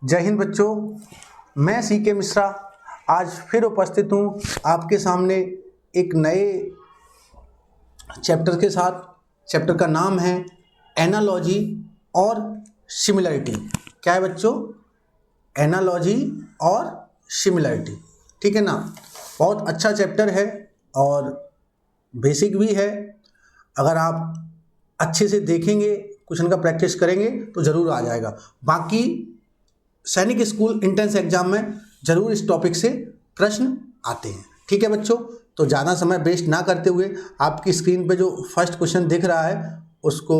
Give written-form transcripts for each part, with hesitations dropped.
जय हिंद बच्चों, मैं सीके मिश्रा आज फिर उपस्थित हूँ आपके सामने एक नए चैप्टर के साथ। चैप्टर का नाम है एनालॉजी और सिमिलरिटी। क्या है बच्चों? एनालॉजी और सिमिलरिटी, ठीक है ना। बहुत अच्छा चैप्टर है और बेसिक भी है। अगर आप अच्छे से देखेंगे, क्वेश्चन का प्रैक्टिस करेंगे तो ज़रूर आ जाएगा। बाकी सैनिक स्कूल इंट्रेंस एग्जाम में ज़रूर इस टॉपिक से प्रश्न आते हैं, ठीक है बच्चों। तो ज़्यादा समय वेस्ट ना करते हुए आपकी स्क्रीन पे जो फर्स्ट क्वेश्चन दिख रहा है उसको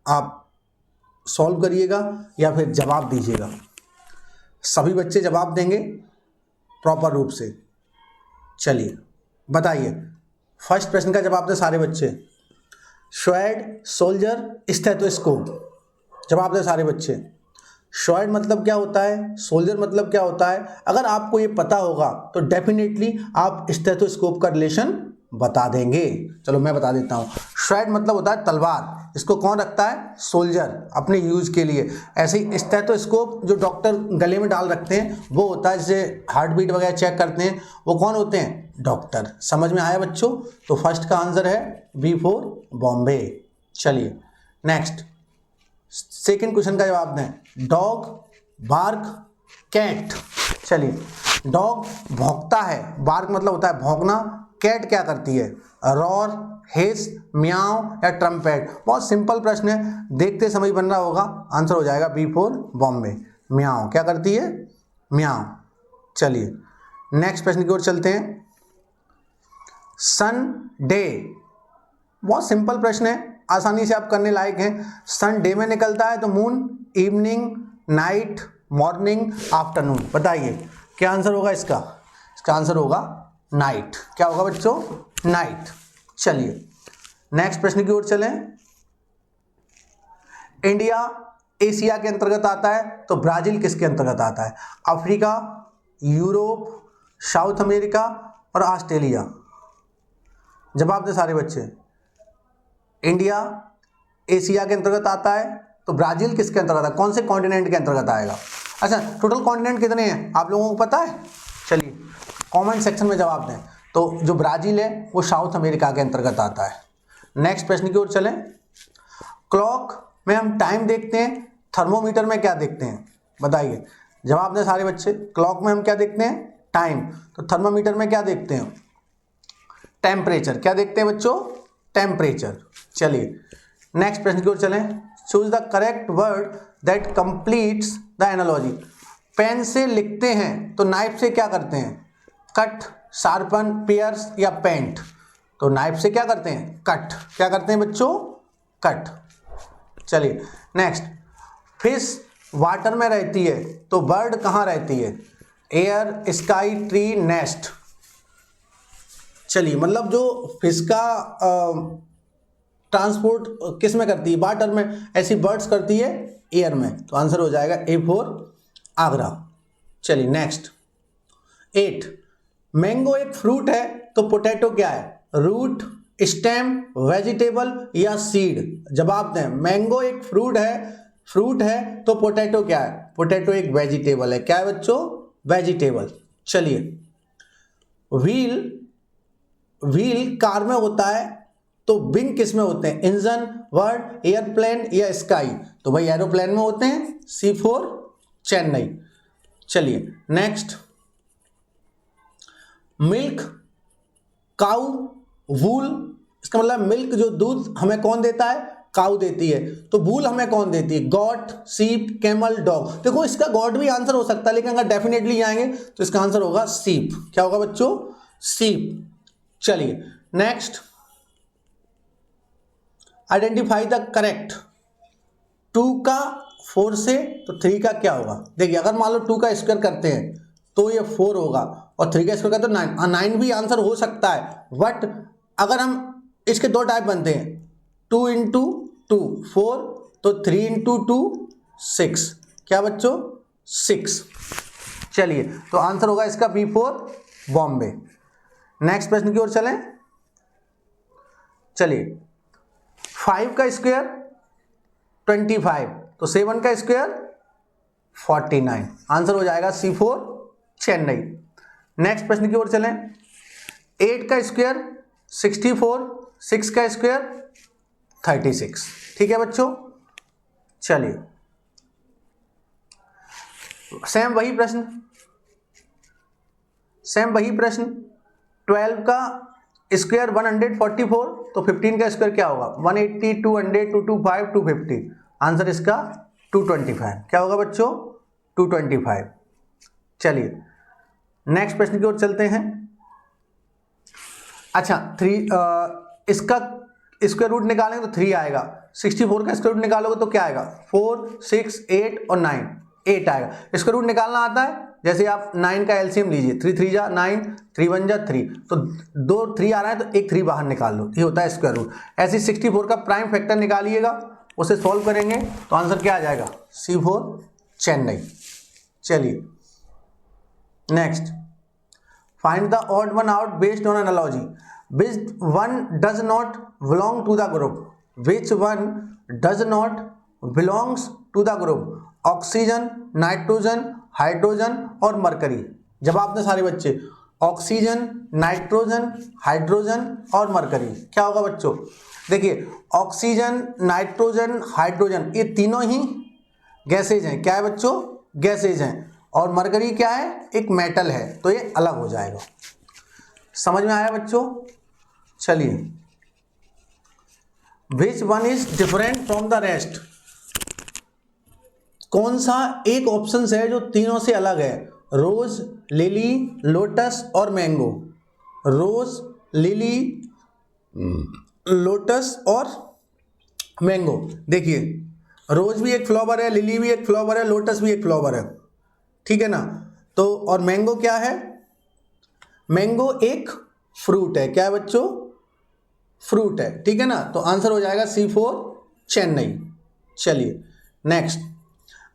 आप सॉल्व करिएगा या फिर जवाब दीजिएगा। सभी बच्चे जवाब देंगे प्रॉपर रूप से। चलिए बताइए, फर्स्ट प्रश्न का जवाब दे सारे बच्चे। Suede, soldier, stethoscope. जवाब दे सारे बच्चे। स्वैड मतलब क्या होता है, सोल्जर मतलब क्या होता है। अगर आपको ये पता होगा तो डेफिनेटली आप स्टेथोस्कोप का रिलेशन बता देंगे। चलो मैं बता देता हूँ। स्वैड मतलब होता है तलवार, इसको कौन रखता है? सोल्जर, अपने यूज के लिए। ऐसे ही स्टेथोस्कोप जो डॉक्टर गले में डाल रखते हैं वो होता है, जिसे हार्ट बीट वगैरह चेक करते हैं, वो कौन होते हैं? डॉक्टर। समझ में आया बच्चों? तो फर्स्ट का आंसर है B4 बॉम्बे। चलिए नेक्स्ट, सेकेंड क्वेश्चन का जवाब दें। Dog, bark, cat. चलिए, डॉग भौंकता है, बार्क मतलब होता है भौंकना। कैट क्या करती है? रॉर, हेस, म्याओ या ट्रम्पेट। बहुत सिंपल प्रश्न है, देखते समझ बन रहा होगा। आंसर हो जाएगा B4 बॉम्बे। म्याओ क्या करती है? म्याओ। चलिए नेक्स्ट प्रश्न की ओर चलते हैं। सन डे, बहुत सिंपल प्रश्न है, आसानी से आप करने लायक हैं। सन डे में निकलता है तो moon evening, night, morning, afternoon. बताइए क्या आंसर होगा इसका? इसका आंसर होगा नाइट। क्या होगा बच्चों? नाइट। चलिए नेक्स्ट प्रश्न की ओर चलें। इंडिया एशिया के अंतर्गत आता है तो ब्राजील किसके अंतर्गत आता है? अफ्रीका, यूरोप, साउथ अमेरिका और ऑस्ट्रेलिया। जवाब दे सारे बच्चे। इंडिया एशिया के अंतर्गत आता है तो ब्राजील किसके अंतर्गत आता है? कौन से कॉन्टिनेंट के अंतर्गत आएगा? अच्छा, टोटल कॉन्टिनेंट कितने हैं आप लोगों को पता है? चलिए कमेंट सेक्शन में जवाब दें। तो जो ब्राजील है वो साउथ अमेरिका के अंतर्गत आता है। नेक्स्ट प्रश्न की ओर चलें। क्लॉक में हम टाइम देखते हैं, थर्मोमीटर में क्या देखते हैं? बताइए, जवाब दें सारे बच्चे। क्लॉक में हम क्या देखते हैं? टाइम। तो थर्मोमीटर में क्या देखते हैं? टेम्परेचर। क्या देखते हैं बच्चों? टेम्परेचर। चलिए नेक्स्ट प्रश्न की ओर चलें। Choose the correct word that completes the analogy. Pen से लिखते हैं तो नाइफ से क्या करते हैं? कट, शार्पन, पियर्स या पेंट। तो नाइफ से क्या करते हैं? कट। क्या करते हैं बच्चों? कट। चलिए नेक्स्ट, फिश वाटर में रहती है तो बर्ड कहाँ रहती है? Air, sky, tree, nest. चलिए मतलब जो फिश का ट्रांसपोर्ट किस में करती है? वाटर में। ऐसी बर्ड्स करती है एयर में। तो आंसर हो जाएगा A4 आगरा। चलिए नेक्स्ट 8, मैंगो एक फ्रूट है तो पोटैटो क्या है? रूट, स्टेम, वेजिटेबल या सीड। जवाब दें। मैंगो एक फ्रूट है तो पोटैटो क्या है? पोटैटो एक वेजिटेबल है। क्या है बच्चों? वेजिटेबल। चलिए, व्हील कार में होता है तो विंग किस में होते हैं? इंजन, वर्ड, एयरप्लेन या स्काई। तो भाई एरोप्लेन में होते हैं। C4 चेन्नई। चलिए नेक्स्ट, मिल्क, काऊ, वूल। इसका मतलब मिल्क जो दूध हमें कौन देता है? काऊ देती है। तो वूल हमें कौन देती है? गॉट, सीप, कैमल, डॉग। देखो इसका गॉट भी आंसर हो सकता है, लेकिन अगर डेफिनेटली आएंगे तो इसका आंसर होगा सीप। क्या होगा बच्चों? सीप। चलिए नेक्स्ट, आइडेंटिफाई द करेक्ट। 2 का 4 से तो 3 का क्या होगा? देखिए अगर मान लो 2 का स्क्वायर करते हैं तो ये 4 होगा और 3 का स्क्वायर करते तो 9 भी आंसर हो सकता है। बट अगर हम इसके दो टाइप बनते हैं, 2 इंटू 2 4, तो 3 इंटू 2 6। क्या बच्चों? 6। चलिए तो आंसर होगा इसका B4 बॉम्बे। नेक्स्ट प्रश्न की ओर चलें। चलिए, 5 का स्क्वायर 25, तो 7 का स्क्वायर 49। आंसर हो जाएगा C4 चेन्नई। नेक्स्ट प्रश्न की ओर चलें। 8 का स्क्वायर 64, 6 का स्क्वायर 36। ठीक है बच्चों, चलिए सेम वही प्रश्न 12 का स्क्वायर 144, तो 15 का स्क्वायर क्या होगा 180, 200, 225, 250। आंसर इसका 225। क्या होगा बच्चों 225। चलिए नेक्स्ट प्रश्न की ओर चलते हैं। अच्छा 3 इसका स्क्वायर रूट निकालेंगे तो 3 आएगा। 64 का स्क्वायर रूट निकालोगे तो क्या आएगा 4, 6, 8 और 9, 8 आएगा। स्क्वायर रूट निकालना आता है, जैसे आप 9 का एलसीएम लीजिए, 3 3 जा 9, 3 1 जा 3, तो 2 3 आ रहा है तो एक 3 बाहर निकाल लो, ये होता है स्क्वायर रूट। ऐसे 64 का प्राइम फैक्टर निकालिएगा, उसे सॉल्व करेंगे तो आंसर क्या आ जाएगा C4 चेन्नई। चलिए next, find the odd one out based on analogy. Which one does not belong to the group, which one does not belongs to the group. Oxygen, nitrogen, hydrogen और mercury. जवाब दें सारे बच्चे, oxygen, nitrogen, hydrogen और mercury. क्या होगा बच्चों, देखिए ऑक्सीजन, नाइट्रोजन, हाइड्रोजन ये तीनों ही गैसेज हैं। क्या है बच्चों, गैसेज हैं। और मरकरी क्या है, एक मेटल है, तो ये अलग हो जाएगा। समझ में आया बच्चों। चलिए, which one is different from the rest. कौन सा एक ऑप्शन है जो तीनों से अलग है। रोज, लिली, लोटस और मैंगो। रोज, लिली, लोटस और मैंगो। देखिए रोज भी एक फ्लावर है, लिली भी एक फ्लावर है, लोटस भी एक फ्लावर है, ठीक है ना। तो और मैंगो क्या है, मैंगो एक फ्रूट है। क्या है बच्चों, फ्रूट है, ठीक है ना। तो आंसर हो जाएगा C4 चेन्नई। चलिए next,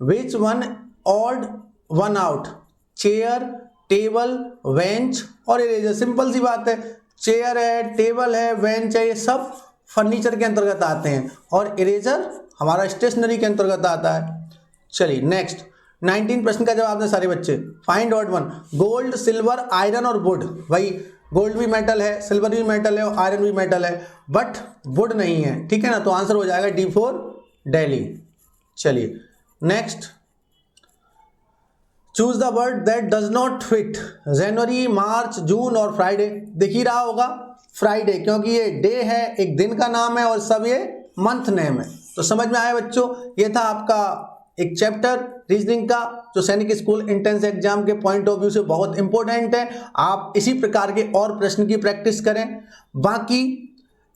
which one odd one out. Chair, table, bench और इरेजर। सिंपल सी बात है, चेयर है, टेबल है, बेंच है, ये सब फर्नीचर के अंतर्गत आते हैं और इरेजर हमारा स्टेशनरी के अंतर्गत आता है। चलिए नेक्स्ट, 19 प्रश्न का जवाब दें सारे बच्चे। Find odd one. Gold, silver, iron और वुड। भाई गोल्ड भी मेटल है, सिल्वर भी मेटल है और आयरन भी मेटल है, बट वुड नहीं है, ठीक है ना। तो आंसर हो जाएगा D4 दिल्ली। चलिए next, choose the word that does not fit. January, March, June और फ्राइडे। दिख ही रहा होगा फ्राइडे, क्योंकि ये डे है, एक दिन का नाम है, और सब ये मंथ नेम है। तो समझ में आया बच्चों, ये था आपका एक चैप्टर रीजनिंग का, जो सैनिक स्कूल एंट्रेंस एग्जाम के पॉइंट ऑफ व्यू से बहुत इंपॉर्टेंट है। आप इसी प्रकार के और प्रश्न की प्रैक्टिस करें। बाकी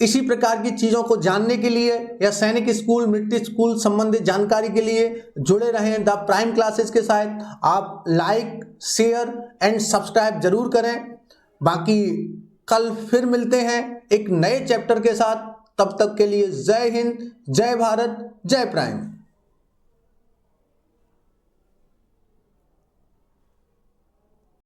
इसी प्रकार की चीज़ों को जानने के लिए या सैनिक स्कूल, मिलिट्री स्कूल संबंधित जानकारी के लिए जुड़े रहें द प्राइम क्लासेस के साथ। आप लाइक, शेयर एंड सब्सक्राइब जरूर करें। बाकी कल फिर मिलते हैं एक नए चैप्टर के साथ। तब तक के लिए जय हिंद, जय भारत, जय प्राइम।